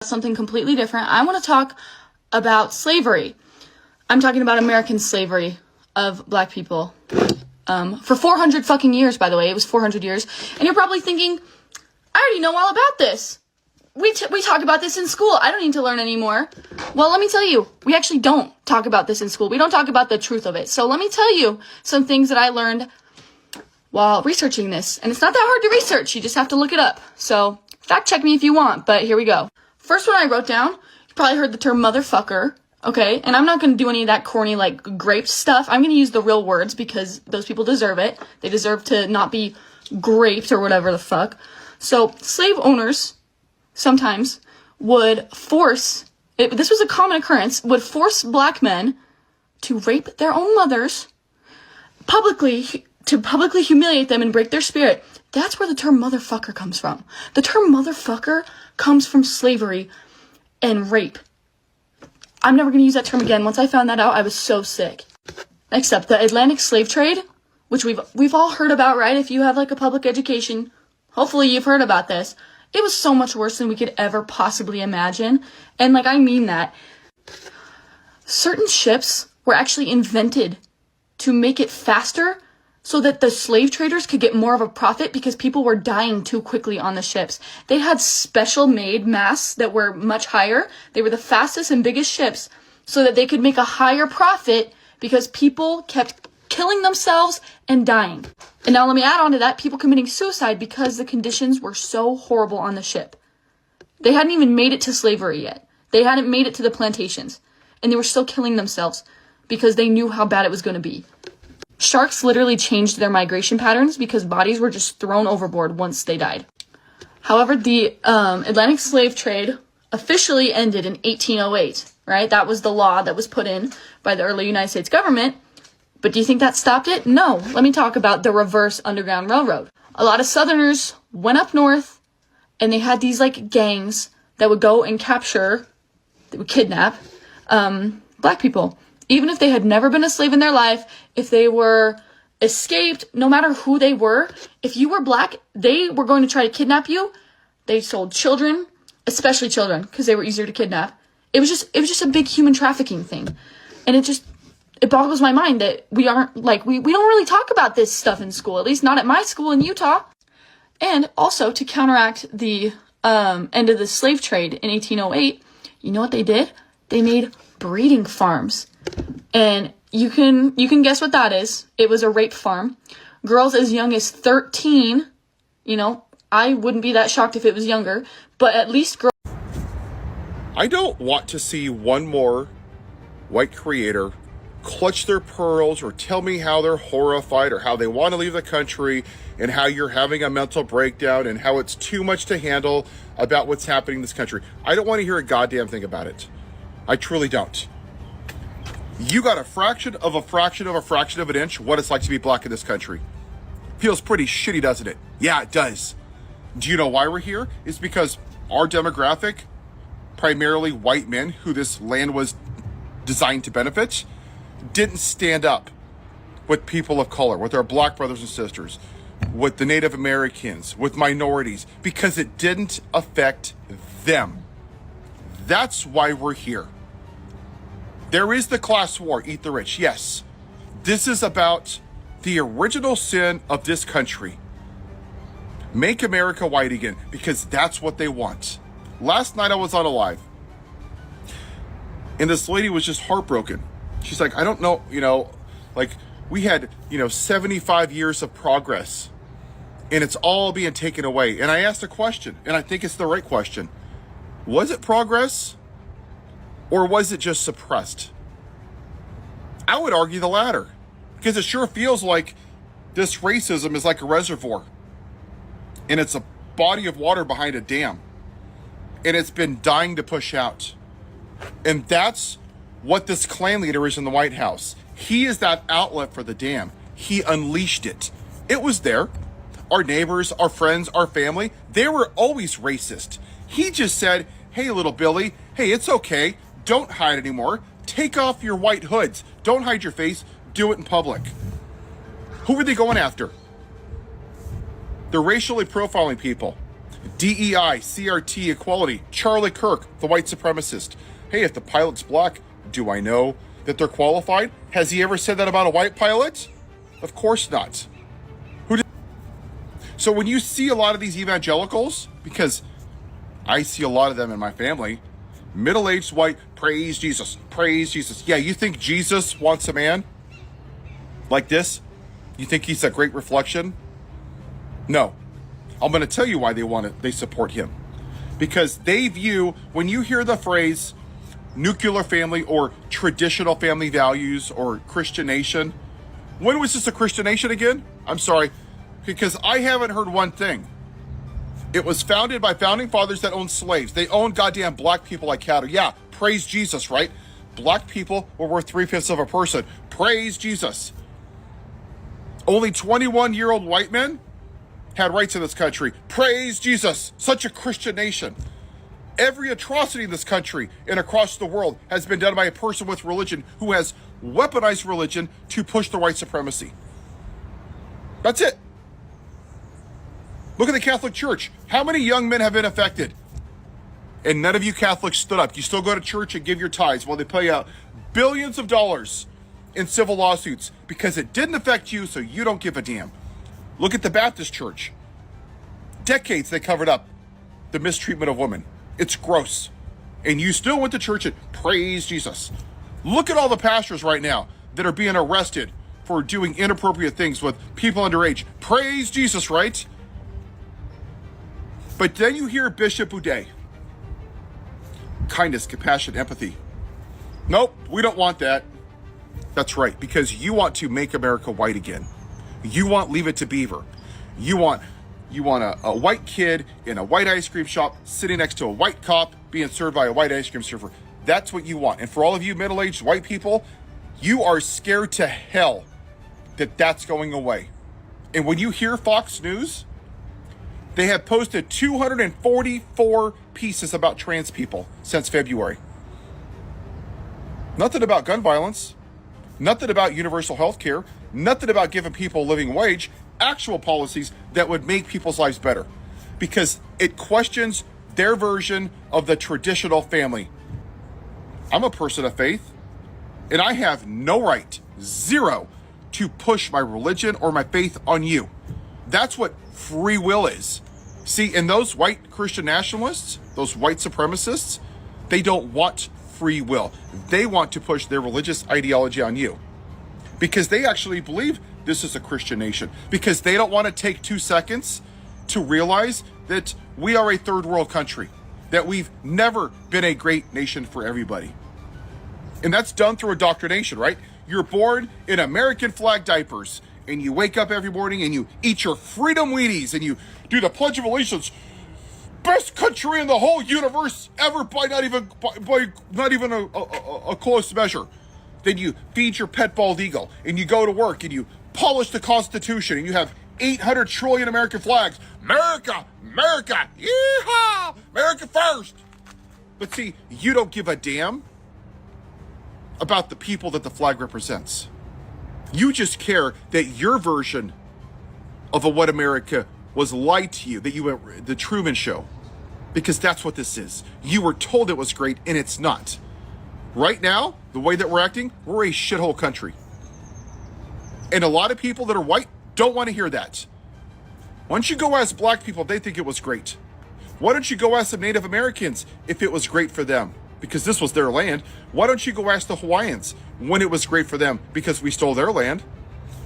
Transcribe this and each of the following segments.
Something completely different. I want to talk about slavery. I'm talking about American slavery of black people. For 400 fucking years, by the way. It was 400 years. And you're probably thinking, I already know all about this. We talk about this in school. I don't need to learn anymore. Well, let me tell you, we actually don't talk about this in school. We don't talk about the truth of it. So let me tell you some things that I learned while researching this. And it's not that hard to research. You just have to look it up. So fact check me if you want, but here we go. First one I wrote down, you probably heard the term motherfucker. Okay, and I'm not going to do any of that corny, like, grape stuff. I'm going to use the real words because those people deserve it. They deserve to not be graped or whatever the fuck. So, slave owners sometimes would force, this was a common occurrence, would force black men to rape their own mothers, to publicly humiliate them and break their spirit. That's where the term motherfucker comes from. The term motherfucker comes from slavery and rape. I'm never going to use that term again. Once I found that out, I was so sick. Next up, the Atlantic slave trade, which we've all heard about, right? If you have like a public education, hopefully you've heard about this. It was so much worse than we could ever possibly imagine. And like, I mean that. Certain ships were actually invented to make it faster so that the slave traders could get more of a profit because people were dying too quickly on the ships. They had special made masts that were much higher. They were the fastest and biggest ships so that they could make a higher profit because people kept killing themselves and dying. And now let me add on to that, people committing suicide because the conditions were so horrible on the ship. They hadn't even made it to slavery yet. They hadn't made it to the plantations. And they were still killing themselves because they knew how bad it was going to be. Sharks literally changed their migration patterns because bodies were just thrown overboard once they died. However, the Atlantic slave trade officially ended in 1808, right? That was the law that was put in by the early United States government. But do you think that stopped it? No. Let me talk about the reverse Underground Railroad. A lot of Southerners went up north and they had these like gangs that would go and capture, they would kidnap black people. Even if they had never been a slave in their life, if they were escaped, no matter who they were, if you were black, they were going to try to kidnap you. They sold children, especially children, because they were easier to kidnap. It was just a big human trafficking thing. And it boggles my mind that we aren't, like, we don't really talk about this stuff in school, at least not at my school in Utah. And also, to counteract the end of the slave trade in 1808, you know what they did? They made breeding farms. And you can guess what that is. It was a rape farm. Girls as young as 13, I wouldn't be that shocked if it was younger, but at least girls. I don't want to see one more white creator clutch their pearls or tell me how they're horrified or how they want to leave the country and how you're having a mental breakdown and how it's too much to handle about what's happening in this country. I don't want to hear a goddamn thing about it. I truly don't. You got a fraction of an inch what it's like to be black in this country. Feels pretty shitty, doesn't it? Yeah, it does. Do you know why we're here? It's because our demographic, primarily white men who this land was designed to benefit, didn't stand up with people of color, with our black brothers and sisters, with the Native Americans, with minorities, because it didn't affect them. That's why we're here. There is the class war, eat the rich, yes. This is about the original sin of this country. Make America white again, because that's what they want. Last night I was on a live, and this lady was just heartbroken. She's like, I don't know, we had, 75 years of progress, and it's all being taken away. And I asked a question, and I think it's the right question. Was it progress? Or was it just suppressed? I would argue the latter, because it sure feels like this racism is like a reservoir, and it's a body of water behind a dam, and it's been dying to push out. And that's what this Klan leader is in the White House. He is that outlet for the dam. He unleashed it. It was there. Our neighbors, our friends, our family, they were always racist. He just said, hey, little Billy, hey, it's okay. Don't hide anymore. Take off your white hoods. Don't hide your face. Do it in public. Who were they going after? They're racially profiling people. DEI, CRT, equality, Charlie Kirk, the white supremacist. Hey, if the pilot's black, do I know that they're qualified? Has he ever said that about a white pilot? Of course not. So when you see a lot of these evangelicals, because I see a lot of them in my family, middle-aged white, praise Jesus, praise Jesus. Yeah, you think Jesus wants a man like this? You think he's a great reflection? No. I'm going to tell you why they support him. Because they view, when you hear the phrase nuclear family or traditional family values or Christian nation, when was this a Christian nation again? I'm sorry, because I haven't heard one thing. It was founded by founding fathers that owned slaves. They owned goddamn black people like cattle. Yeah, praise Jesus, right? Black people were worth 3/5 of a person. Praise Jesus. Only 21-year-old white men had rights in this country. Praise Jesus. Such a Christian nation. Every atrocity in this country and across the world has been done by a person with religion who has weaponized religion to push the white supremacy. That's it. Look at the Catholic Church. How many young men have been affected? And none of you Catholics stood up. You still go to church and give your tithes while they pay out billions of dollars in civil lawsuits because it didn't affect you, so you don't give a damn. Look at the Baptist Church. Decades they covered up the mistreatment of women. It's gross. And you still went to church and praise Jesus. Look at all the pastors right now that are being arrested for doing inappropriate things with people underage. Praise Jesus, right? But then you hear Bishop Uday. Kindness, compassion, empathy. Nope, we don't want that. That's right, because you want to make America white again. You want Leave It to Beaver. You want a white kid in a white ice cream shop sitting next to a white cop being served by a white ice cream server. That's what you want. And for all of you middle-aged white people, you are scared to hell that that's going away. And when you hear Fox News, they have posted 244 pieces about trans people since February. Nothing about gun violence. Nothing about universal health care. Nothing about giving people a living wage. Actual policies that would make people's lives better. Because it questions their version of the traditional family. I'm a person of faith. And I have no right, zero, to push my religion or my faith on you. That's what free will is. See, and those white Christian nationalists, those white supremacists, they don't want free will. They want to push their religious ideology on you because they actually believe this is a Christian nation, because they don't want to take 2 seconds to realize that we are a third world country, that we've never been a great nation for everybody. And that's done through indoctrination, right? You're born in American flag diapers and you wake up every morning and you eat your freedom Wheaties and you do the Pledge of Allegiance. Best country in the whole universe ever by not even a close measure. Then you feed your pet bald eagle and you go to work and you polish the Constitution and you have 800 trillion American flags. America, America, yeehaw, America first. But see, you don't give a damn about the people that the flag represents. You just care that your version of what America was lied to you, that you went the Truman Show, because that's what this is. You were told it was great and it's not. Right now, the way that we're acting, we're a shithole country. And a lot of people that are white don't want to hear that. Why don't you go ask black people if they think it was great? Why don't you go ask some Native Americans if it was great for them? Because this was their land. Why don't you go ask the Hawaiians when it was great for them? Because we stole their land.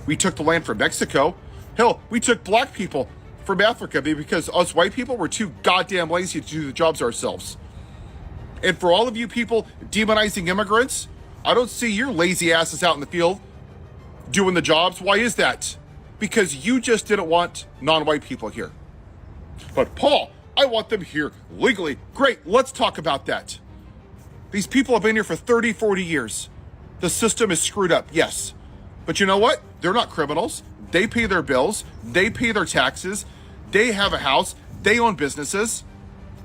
We took the land from Mexico. Hell, we took black people from Africa because us white people were too goddamn lazy to do the jobs ourselves. And for all of you people demonizing immigrants, I don't see your lazy asses out in the field doing the jobs. Why is that? Because you just didn't want non-white people here. But Paul, I want them here legally. Great, let's talk about that. These people have been here for 30, 40 years. The system is screwed up, yes. But you know what? They're not criminals. They pay their bills. They pay their taxes. They have a house. They own businesses.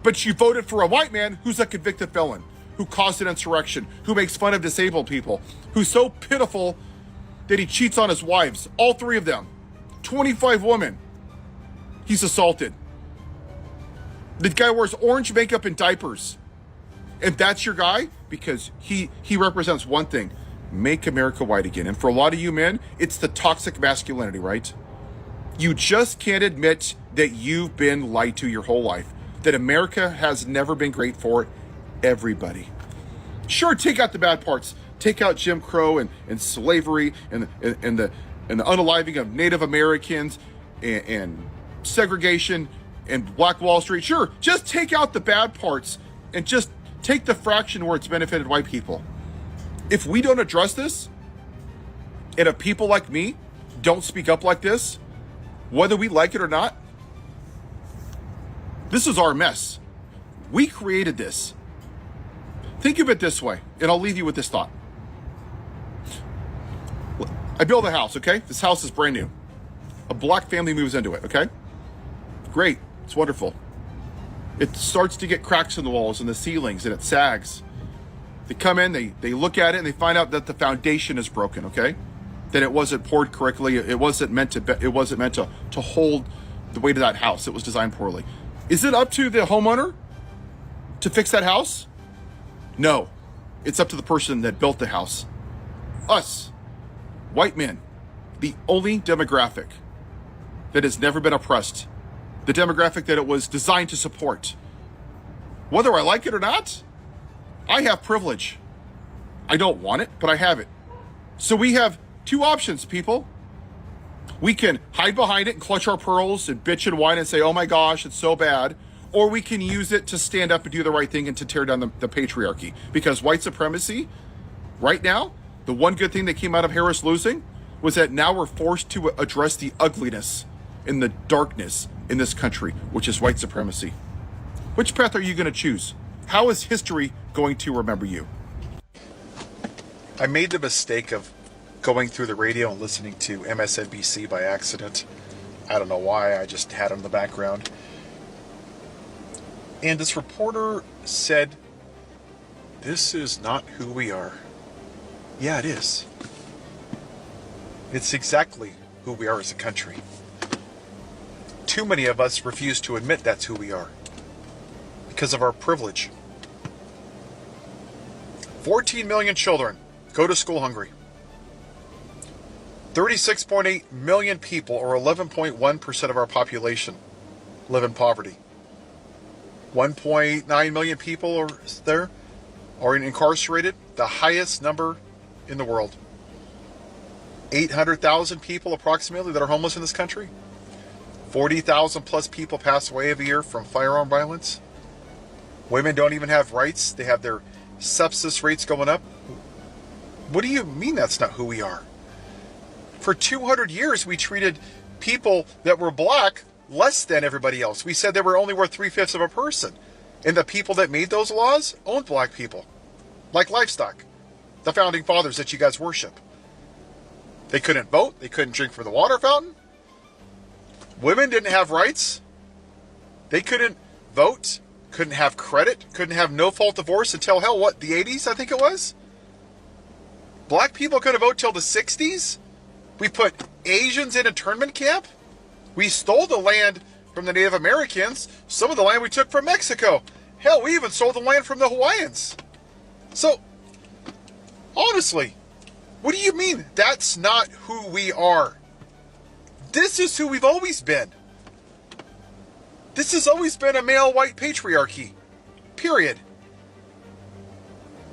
But you voted for a white man who's a convicted felon, who caused an insurrection, who makes fun of disabled people, who's so pitiful that he cheats on his wives, all 3 of them. 25 women he's assaulted. The guy wears orange makeup and diapers. And that's your guy? Because he represents one thing. Make America white again. And for a lot of you men, it's the toxic masculinity, right? You just can't admit that you've been lied to your whole life. That America has never been great for everybody. Sure, take out the bad parts. Take out Jim Crow and slavery and the unaliving of Native Americans and segregation and Black Wall Street. Sure, just take out the bad parts and just take the fraction where it's benefited white people. If we don't address this, and if people like me don't speak up like this, whether we like it or not, this is our mess. We created this. Think of it this way, and I'll leave you with this thought. I build a house, okay? This house is brand new. A black family moves into it, okay? Great, it's wonderful. It starts to get cracks in the walls and the ceilings, and it sags. They come in, they look at it, and they find out that the foundation is broken, okay? That it wasn't poured correctly. It wasn't meant to hold the weight of that house. It was designed poorly. Is it up to the homeowner to fix that house? No. It's up to the person that built the house. Us, white men, the only demographic that has never been oppressed, the demographic that it was designed to support. Whether I like it or not, I have privilege. I don't want it, but I have it. So we have two options, people. We can hide behind it and clutch our pearls and bitch and whine and say, oh my gosh, it's so bad. Or we can use it to stand up and do the right thing and to tear down the patriarchy. Because white supremacy, right now, the one good thing that came out of Harris losing was that now we're forced to address the ugliness and the darkness in this country, which is white supremacy. Which path are you going to choose? How is history going to remember you? I made the mistake of going through the radio and listening to MSNBC by accident. I don't know why, I just had it in the background. And this reporter said, "This is not who we are." Yeah, it is. It's exactly who we are as a country. Too many of us refuse to admit that's who we are because of our privilege. 14 million children go to school hungry. 36.8 million people, or 11.1% of our population, live in poverty. 1.9 million people are incarcerated, the highest number in the world. 800,000 people approximately that are homeless in this country. 40,000 plus people pass away every year from firearm violence. Women don't even have rights. They have their sepsis rates going up. What do you mean that's not who we are? For 200 years, we treated people that were black less than everybody else. We said they were only worth 3/5 of a person. And the people that made those laws owned black people. Like livestock. The founding fathers that you guys worship. They couldn't vote. They couldn't drink from the water fountain. Women didn't have rights. They couldn't vote. Couldn't have credit. Couldn't have no-fault divorce until, hell, what, the 80s, I think it was? Black people couldn't vote till the 60s? We put Asians in internment camp? We stole the land from the Native Americans. Some of the land we took from Mexico. Hell, we even sold the land from the Hawaiians. So, honestly, what do you mean that's not who we are? This is who we've always been. This has always been a male white patriarchy. Period.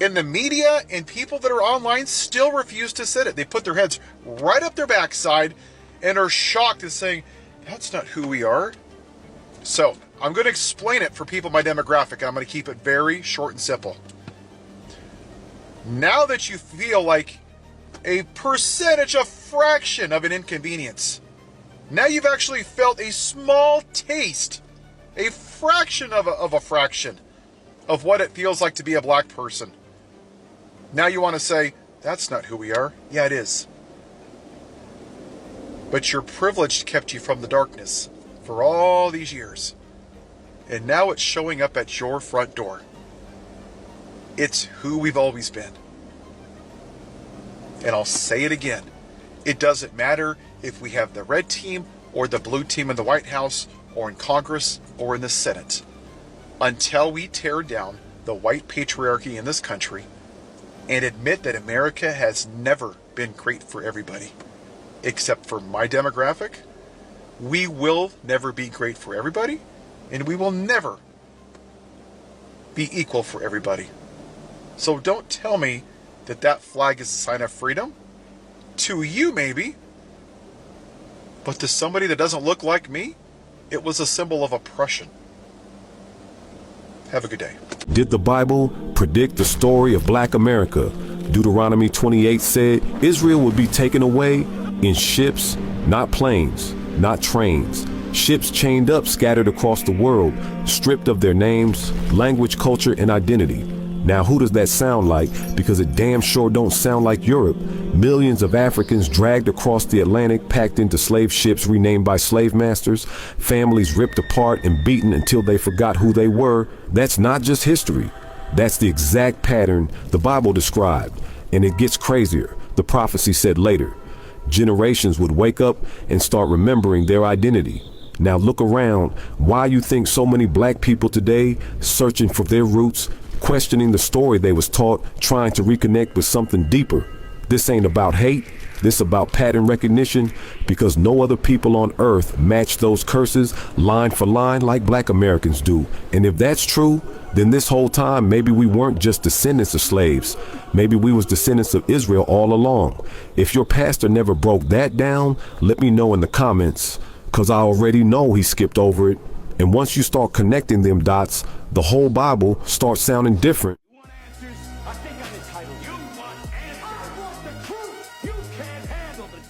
And the media and people that are online still refuse to sit it. They put their heads right up their backside and are shocked and saying, that's not who we are. So, I'm going to explain it for people in my demographic, and I'm going to keep it very short and simple. Now that you feel like a percentage, a fraction of an inconvenience, now you've actually felt a small taste, a fraction of a fraction of what it feels like to be a black person. Now you want to say, that's not who we are. Yeah, it is. But your privilege kept you from the darkness for all these years. And now it's showing up at your front door. It's who we've always been. And I'll say it again. It doesn't matter if we have the red team or the blue team in the White House or in Congress or in the Senate. until we tear down the white patriarchy in this country and admit that America has never been great for everybody, except for my demographic, we will never be great for everybody, and we will never be equal for everybody. So don't tell me that that flag is a sign of freedom. To you, maybe. But to somebody that doesn't look like me, it was a symbol of oppression. Have a good day. Did the Bible predict the story of Black America? Deuteronomy 28 said Israel would be taken away in ships, not planes, not trains. Ships chained up, scattered across the world, stripped of their names, language, culture, and identity. Now, who does that sound like? Because it damn sure don't sound like Europe. Millions of Africans dragged across the Atlantic, packed into slave ships renamed by slave masters, families ripped apart and beaten until they forgot who they were. That's not just history. That's the exact pattern the Bible described. And it gets crazier. The prophecy said later, generations would wake up and start remembering their identity. Now look around. Why you think so many black people today searching for their roots, questioning the story they was taught, trying to reconnect with something deeper? This ain't about hate. This about pattern recognition, because no other people on earth match those curses line for line like Black Americans do. And if that's true, then this whole time maybe we weren't just descendants of slaves. Maybe we was descendants of Israel all along. If your pastor never broke that down, let me know in the comments, because I already know he skipped over it. And once you start connecting them dots, the whole Bible starts sounding different. You want answers? I think I'm entitled. You want answers? I want the truth. You can't handle the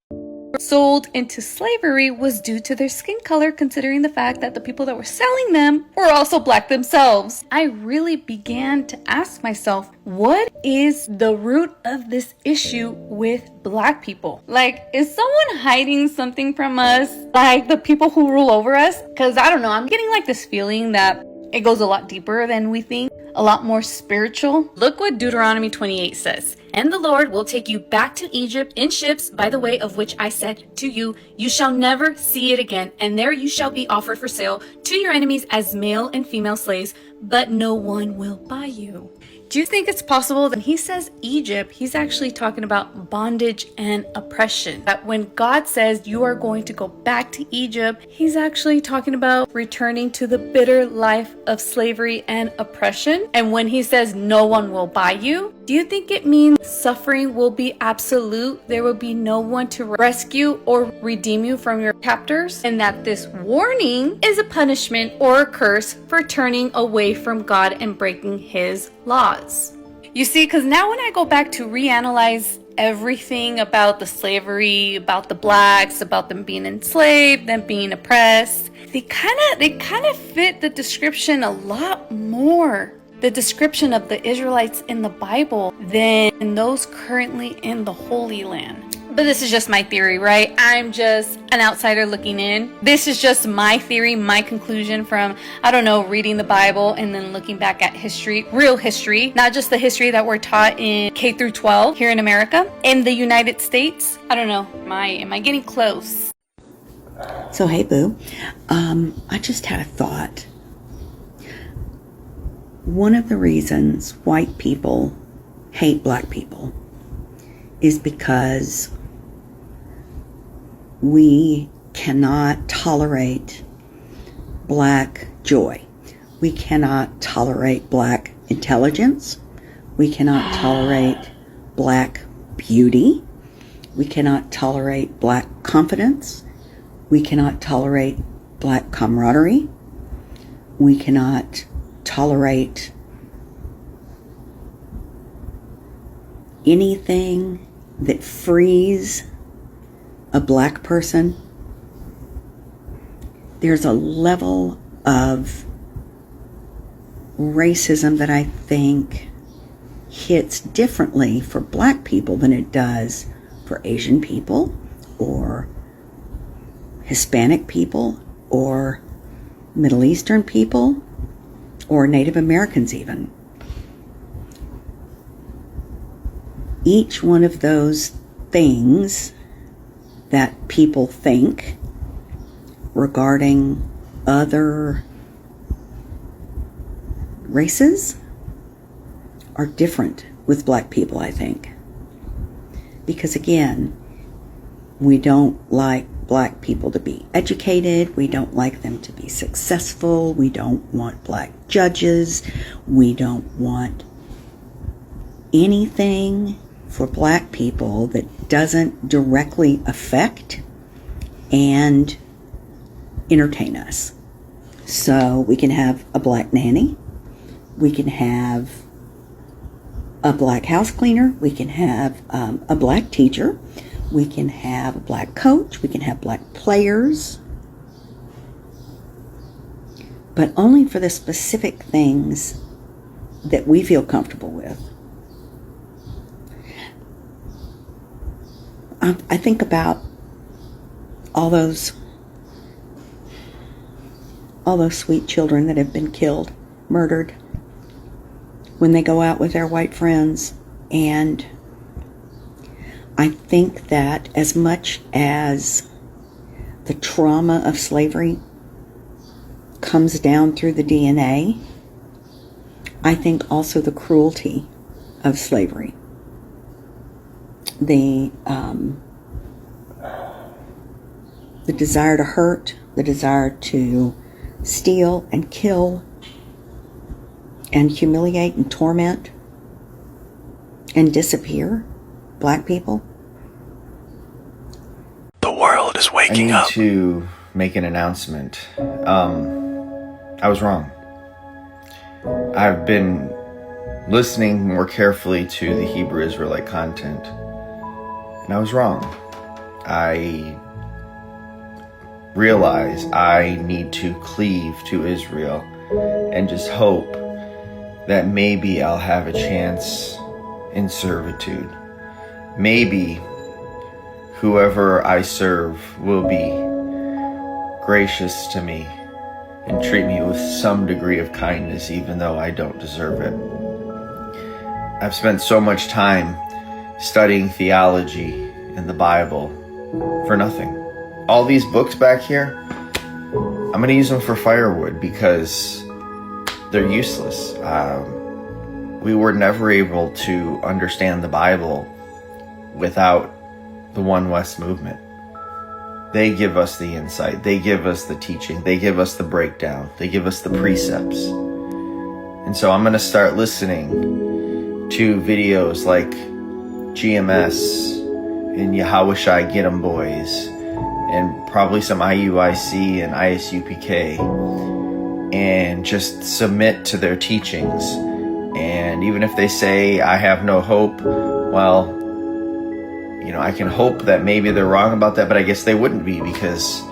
truth. Sold into slavery was due to their skin color, considering the fact that the people that were selling them were also black themselves. I really began to ask myself, what is the root of this issue with black people? Like, is someone hiding something from us? Like the people who rule over us? Because I don't know, I'm getting like this feeling that it goes a lot deeper than we think, a lot more spiritual. Look what Deuteronomy 28 says. And the Lord will take you back to Egypt in ships by the way of which I said to you, you shall never see it again. And there you shall be offered for sale to your enemies as male and female slaves, but no one will buy you. Do you think it's possible that when he says Egypt, he's actually talking about bondage and oppression? That when God says you are going to go back to Egypt, he's actually talking about returning to the bitter life of slavery and oppression? And when he says no one will buy you, do you think it means suffering will be absolute? There will be no one to rescue or redeem you from your captors? And that this warning is a punishment or a curse for turning away from God and breaking his laws? You see, because now when I go back to reanalyze everything about the slavery, about the blacks, about them being enslaved, them being oppressed, they kind of fit the description a lot more, the description of the Israelites in the Bible, than those currently in the Holy Land. But this is just my theory, right? I'm just an outsider looking in. This is just my theory, my conclusion from, I don't know, reading the Bible and then looking back at history, real history, not just the history that we're taught in K through 12 here in America. In the United States, I don't know, am I getting close? So, hey, boo, I just had a thought. One of the reasons white people hate black people is because we cannot tolerate black joy. We cannot tolerate black intelligence. We cannot tolerate black beauty. We cannot tolerate black confidence. We cannot tolerate black camaraderie. We cannot tolerate anything that frees a black person. There's a level of racism that I think hits differently for black people than it does for Asian people or Hispanic people or Middle Eastern people or Native Americans even. Each one of those things that people think regarding other races are different with black people, I think. Because again, we don't like black people to be educated. We don't like them to be successful. We don't want black judges. We don't want anything for black people that doesn't directly affect and entertain us. So we can have a black nanny. We can have a black house cleaner. We can have a black teacher. We can have a black coach. We can have black players. But only for the specific things that we feel comfortable with. I think about all those sweet children that have been killed, murdered, when they go out with their white friends. And I think that as much as the trauma of slavery comes down through the DNA, I think also the cruelty of slavery, the desire to hurt, the desire to steal and kill and humiliate and torment and disappear black people. The world is waking up. I need to make an announcement. I was wrong. I've been listening more carefully to the Hebrew Israelite content, and I was wrong. I realize I need to cleave to Israel and just hope that maybe I'll have a chance in servitude. Maybe whoever I serve will be gracious to me and treat me with some degree of kindness, even though I don't deserve it. I've spent so much time studying theology and the Bible for nothing. All these books back here, I'm going to use them for firewood because they're useless. We were never able to understand the Bible without the One West movement. They give us the insight. They give us the teaching. They give us the breakdown. They give us the precepts. And so I'm going to start listening to videos like GMS and Yahweh Get 'em Boys and probably some IUIC and ISUPK and just submit to their teachings. And even if they say I have no hope, well, I can hope that maybe they're wrong about that, but I guess they wouldn't be because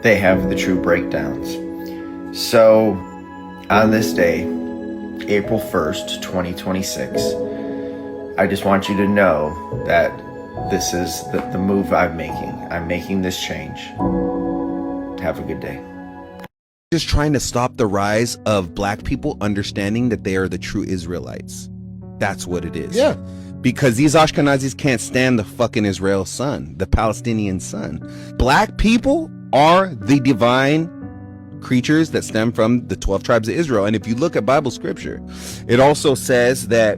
they have the true breakdowns. So on this day, April 1st, 2026, I just want you to know that this is the move I'm making. I'm making this change. Have a good day. Just trying to stop the rise of black people understanding that they are the true Israelites. That's what it is. Yeah. Because these Ashkenazis can't stand the fucking Israel sun, the Palestinian sun. Black people are the divine creatures that stem from the 12 tribes of Israel. And if you look at Bible scripture, it also says that,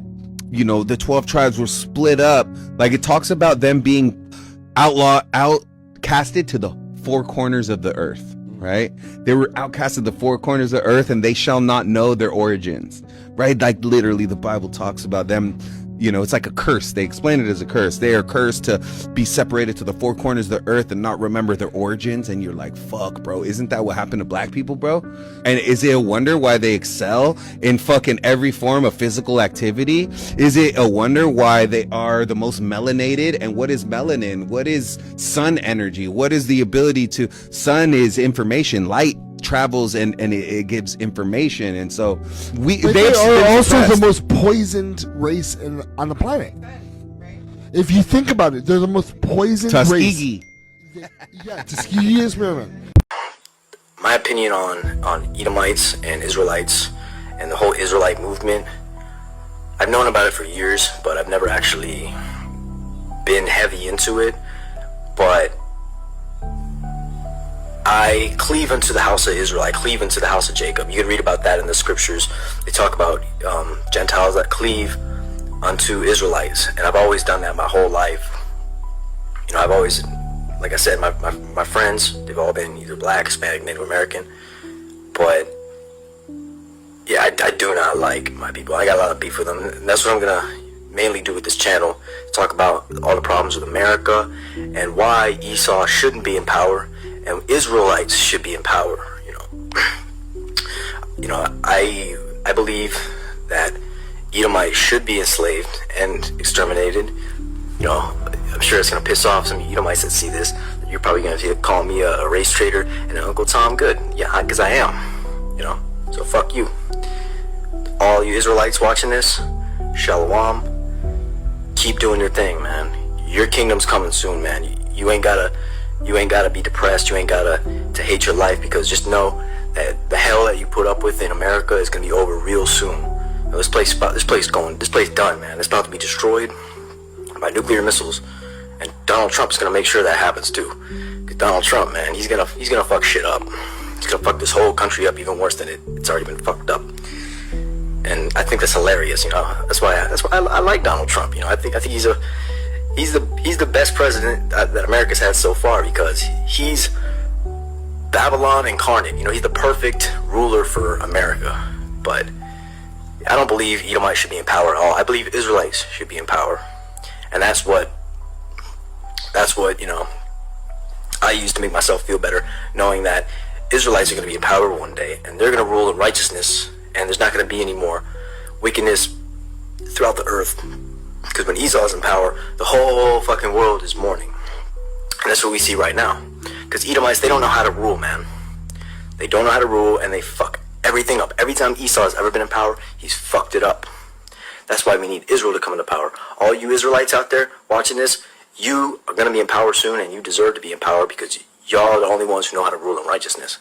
the 12 tribes were split up. Like it talks about them being outcasted to the four corners of the earth, right? They were outcasted to the four corners of the earth and they shall not know their origins, right? Like literally the Bible talks about them. It's like a curse. They explain it as a curse. They are cursed to be separated to the four corners of the earth and not remember their origins. And you're like, fuck, bro. Isn't that what happened to black people, bro? And is it a wonder why they excel in fucking every form of physical activity? Is it a wonder why they are the most melanated? And what is melanin? What is sun energy? What is the ability to... Sun is information. Light travels and it gives information, and so they are also the most poisoned race on the planet. If you think about it, they're the most poisoned Tuskegee. race. Yeah, Tuskegee experiment. My opinion on Edomites and Israelites and the whole Israelite movement, I've known about it for years, but I've never actually been heavy into it. But I cleave unto the house of Israel. I cleave unto the house of Jacob. You can read about that in the scriptures. They talk about Gentiles that cleave unto Israelites, and I've always done that my whole life. You know, I've always, like I said, my friends, they've all been either black, Hispanic, Native American, but yeah, I do not like my people. I got a lot of beef with them, and that's what I'm gonna mainly do with this channel. Talk about all the problems with America and why Esau shouldn't be in power and Israelites should be in power. You know, I believe that Edomites should be enslaved and exterminated. You know, I'm sure it's gonna piss off some Edomites that see this. You're probably gonna call me a race traitor and Uncle Tom Good. Yeah, because I am. You know, so fuck you. All you Israelites watching this, Shalom. Keep doing your thing, man. Your kingdom's coming soon, man. You ain't gotta be depressed. You ain't gotta hate your life, because just know that the hell that you put up with in America is gonna be over real soon. You know, this place done, man. It's about to be destroyed by nuclear missiles, and Donald Trump's gonna make sure that happens too. Cause Donald Trump, man, he's gonna fuck shit up. He's gonna fuck this whole country up even worse than it's already been fucked up. And I think that's hilarious, you know. That's why I like Donald Trump. You know, I think he's the best president that America's had so far, because he's Babylon incarnate. You know, he's the perfect ruler for America. But I don't believe Edomites should be in power at all. I believe Israelites should be in power, and that's what you know, I use to make myself feel better, knowing that Israelites are going to be in power one day, and they're going to rule in righteousness. And there's not going to be any more wickedness throughout the earth. Because when Esau's in power, the whole fucking world is mourning. And that's what we see right now. Because Edomites, they don't know how to rule, man. They don't know how to rule, and they fuck everything up. Every time Esau's ever been in power, he's fucked it up. That's why we need Israel to come into power. All you Israelites out there watching this, you are going to be in power soon, and you deserve to be in power, because y'all are the only ones who know how to rule in righteousness.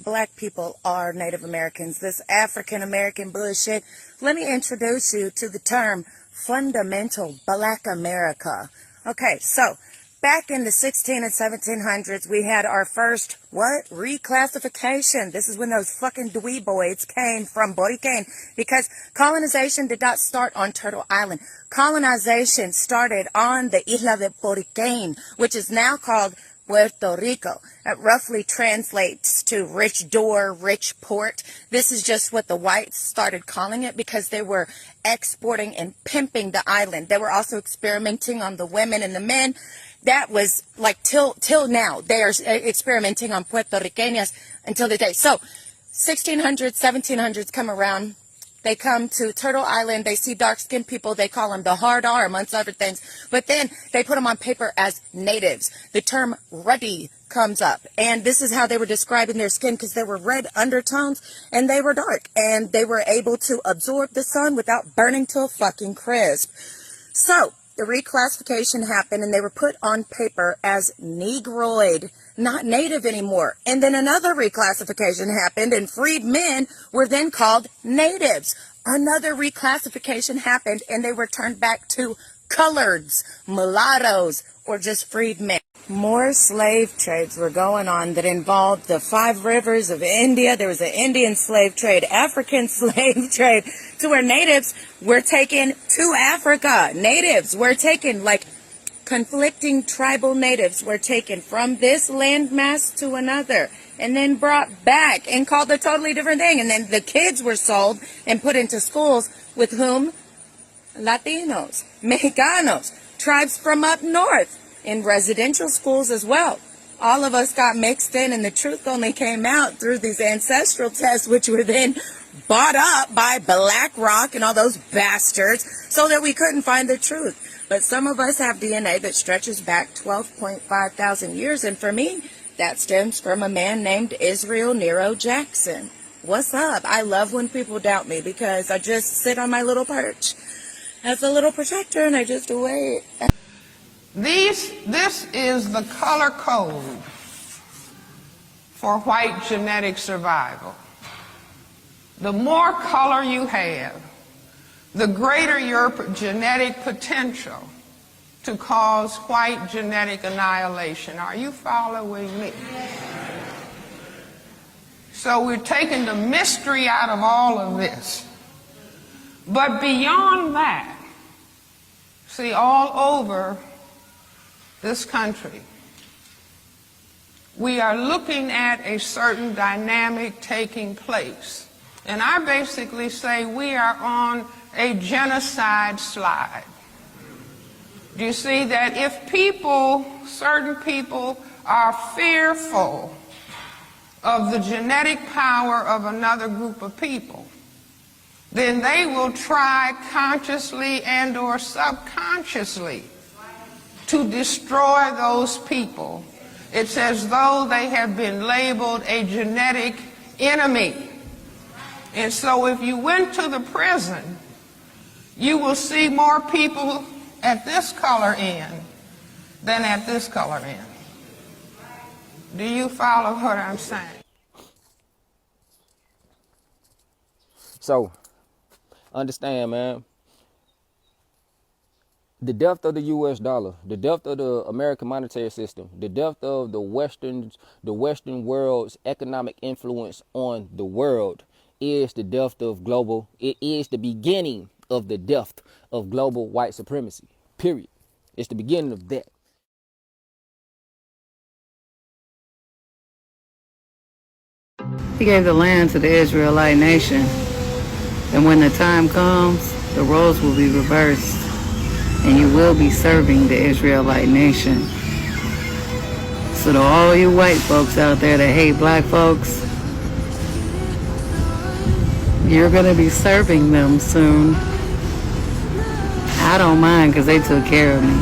Black people are Native Americans. This African American bullshit. Let me introduce you to the term fundamental Black America. Okay, so back in the 16 and 1700s, we had our first, reclassification. This is when those fucking dweeboids came from Borican, because colonization did not start on Turtle Island. Colonization started on the Isla de Borican, which is now called Puerto Rico. It roughly translates to rich door, rich port. This is just what the whites started calling it, because they were exporting and pimping the island. They were also experimenting on the women and the men. That was like till now. They are experimenting on Puerto Ricanas until today. So 1600s, 1700s come around. They come to Turtle Island. They see dark-skinned people. They call them the hard R, amongst other things. But then they put them on paper as natives. The term ruddy comes up. And this is how they were describing their skin, because they were red undertones and they were dark. And they were able to absorb the sun without burning to a fucking crisp. So the reclassification happened, and they were put on paper as Negroid, not native anymore. And then another reclassification happened, and freed men were then called natives. Another reclassification happened, and they were turned back to coloreds, mulattoes, or just freed men. More slave trades were going on that involved the 5 rivers of India. There was an Indian slave trade, African slave trade, to where natives were taken to Africa. Natives were taken, like conflicting tribal natives were taken from this landmass to another, and then brought back and called a totally different thing. And then the kids were sold and put into schools with whom? Latinos, Mexicanos, tribes from up north, in residential schools as well. All of us got mixed in, and the truth only came out through these ancestral tests, which were then bought up by BlackRock and all those bastards, so that we couldn't find the truth. But some of us have DNA that stretches back 12.5 thousand years, and for me, that stems from a man named Israel Nero Jackson. What's up? I love when people doubt me, because I just sit on my little perch as a little protector, and I just wait. This is the color code for white genetic survival. The more color you have, the greater your genetic potential to cause white genetic annihilation. Are you following me? So we're taking the mystery out of all of this. But beyond that, see, all over this country, we are looking at a certain dynamic taking place. And I basically say we are on a genocide slide. Do you see that if people, certain people, are fearful of the genetic power of another group of people, then they will try consciously and or subconsciously to destroy those people. It's as though they have been labeled a genetic enemy. And so if you went to the prison, you will see more people at this color end than at this color end. Do you follow what I'm saying? So, understand, man, the depth of the U.S. dollar, the depth of the American monetary system, the depth of the Western world's economic influence on the world is the depth of global. It is the beginning of the depth of global white supremacy. Period. It's the beginning of that. He gave the land to the Israelite nation. And when the time comes, the roles will be reversed. And you will be serving the Israelite nation. So to all you white folks out there that hate black folks, you're going to be serving them soon. I don't mind because they took care of me.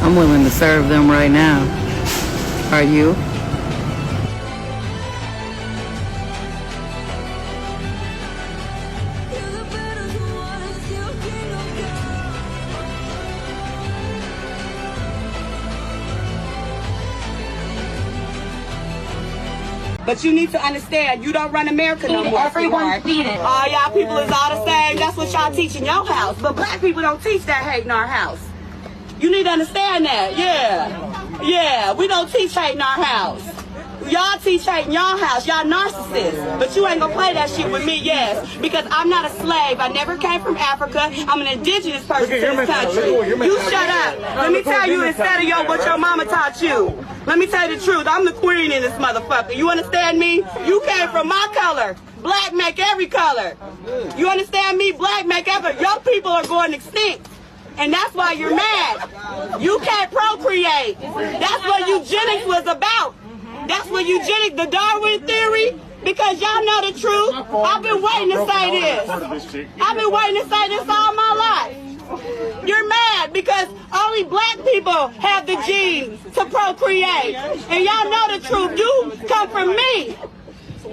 I'm willing to serve them right now. Are you? But you need to understand, you don't run America no more. Everyone feed it. All y'all people is all the same. That's what y'all teach in your house. But black people don't teach that hate in our house. You need to understand that. Yeah. Yeah. We don't teach hate in our house. Y'all teach hate in y'all house. Y'all narcissists. But you ain't gonna play that shit with me, yes. Because I'm not a slave. I never came from Africa. I'm an indigenous person to this country. You shut up. Let me tell you instead of what your mama taught you. Let me tell you the truth. I'm the queen in this motherfucker. You understand me? You came from my color. Black make every color. You understand me? Black make every. Your people are going extinct. And that's why you're mad. You can't procreate. That's what eugenics was about. That's what eugenics, the Darwin theory, because y'all know the truth. I've been waiting to say this. I've been waiting to say this all my life. You're mad because only black people have the genes to procreate. And y'all know the truth. You come from me.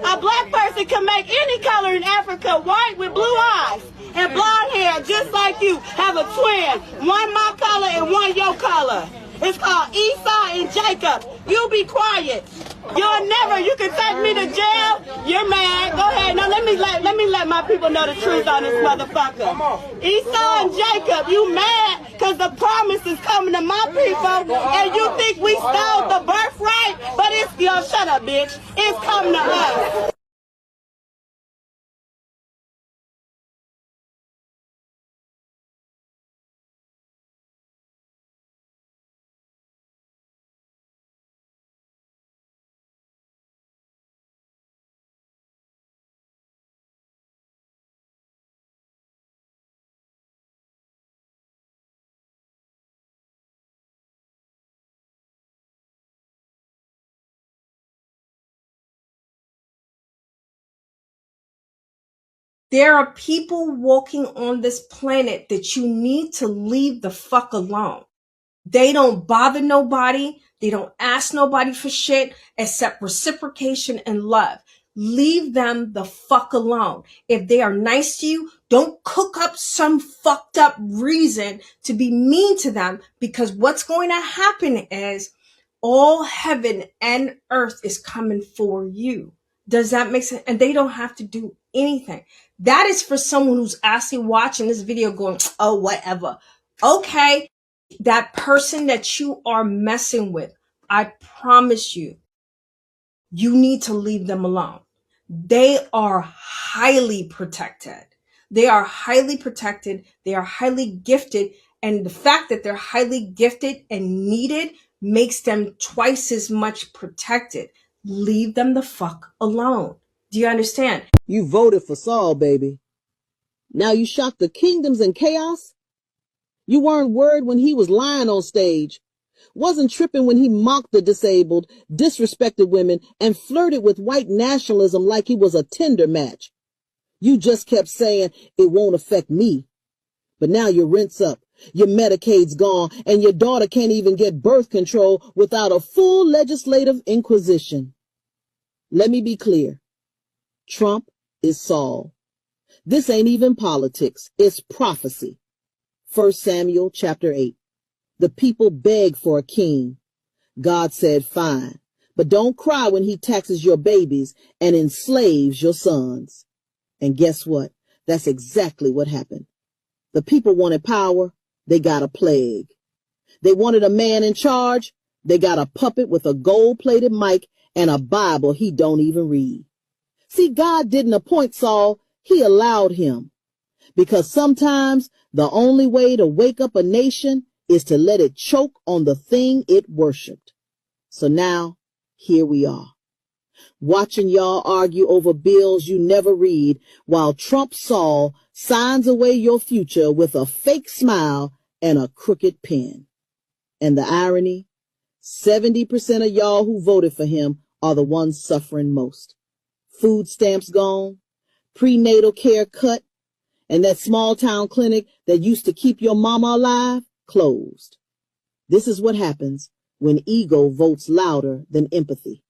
A black person can make any color in Africa, white with blue eyes and blonde hair, just like you. Have a twin, one my color and one your color. It's called Esau and Jacob. You be quiet. You'll never. You can take me to jail. You're mad. Go ahead. Now let me let my people know the truth on this motherfucker. Esau and Jacob, you mad because the promise is coming to my people, and you think we stole the birthright? But it's shut up, bitch. It's coming to us. There are people walking on this planet that you need to leave the fuck alone. They don't bother nobody. They don't ask nobody for shit except reciprocation and love. Leave them the fuck alone. If they are nice to you, don't cook up some fucked up reason to be mean to them, because what's going to happen is all heaven and earth is coming for you. Does that make sense? And they don't have to do anything. That is for someone who's actually watching this video going, oh, whatever. Okay. That person that you are messing with, I promise you, you need to leave them alone. they are highly protected. They are highly protected. They are highly gifted. And the fact that they're highly gifted and needed makes them twice as much protected. Leave them the fuck alone. Do you understand? You voted for Saul, baby. Now you shocked the kingdoms in chaos? You weren't worried when he was lying on stage. Wasn't tripping when he mocked the disabled, disrespected women, and flirted with white nationalism like he was a Tinder match. You just kept saying, it won't affect me. But now your rent's up, your Medicaid's gone, and your daughter can't even get birth control without a full legislative inquisition. Let me be clear. Trump is Saul. This ain't even politics. It's prophecy. 1 Samuel chapter 8. The people begged for a king. God said, fine, but don't cry when he taxes your babies and enslaves your sons. And guess what? That's exactly what happened. The people wanted power. They got a plague. They wanted a man in charge. They got a puppet with a gold-plated mic and a Bible he don't even read. See, God didn't appoint Saul. He allowed him. Because sometimes the only way to wake up a nation is to let it choke on the thing it worshiped. So now, here we are, watching y'all argue over bills you never read, while Trump Saul signs away your future with a fake smile and a crooked pen. And the irony, 70% of y'all who voted for him are the ones suffering most. Food stamps gone, prenatal care cut, and that small town clinic that used to keep your mama alive, closed. This is what happens when ego votes louder than empathy,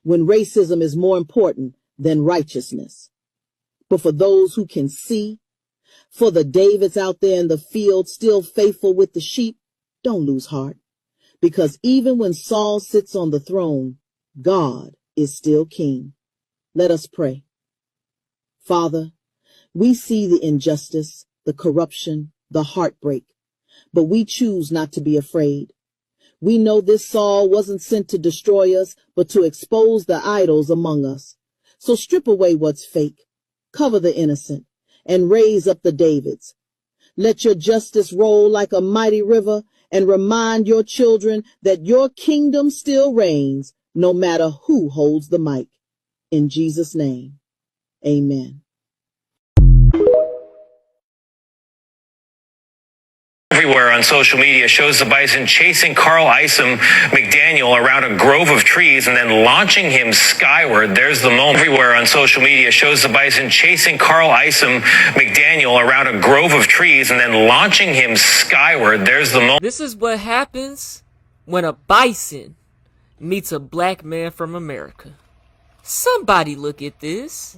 when racism is more important than righteousness. But for those who can see, for the Davids out there in the field still faithful with the sheep, don't lose heart, because even when Saul sits on the throne, God is still king. Let us pray. Father, we see the injustice, the corruption, the heartbreak, but we choose not to be afraid. We know this Saul wasn't sent to destroy us, but to expose the idols among us. So strip away what's fake, cover the innocent, and raise up the Davids. Let your justice roll like a mighty river and remind your children that your kingdom still reigns, no matter who holds the mic. In Jesus' name, amen. Everywhere on social media shows the bison chasing Carl Isom McDaniel around a grove of trees and then launching him skyward. There's the moment. Everywhere on social media shows the bison chasing Carl Isom McDaniel around a grove of trees and then launching him skyward. There's the moment. This is what happens when a bison meets a black man from America. Somebody look at this.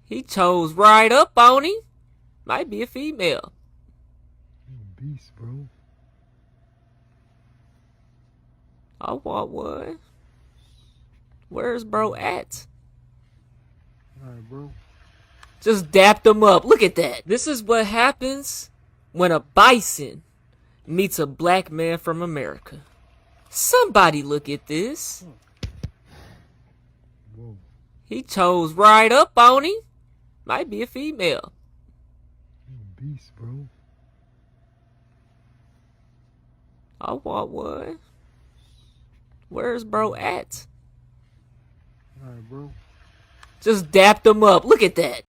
He chose right up on him. Might be a female. Beast, bro. I want one. Where's bro at? Alright, bro. Just dapped him up. Look at that. This is what happens when a bison meets a black man from America. Somebody look at this. He chose right up on him. Might be a female. Beast, bro. I want one. Where's bro at? Alright, bro. Just dapped him up. Look at that.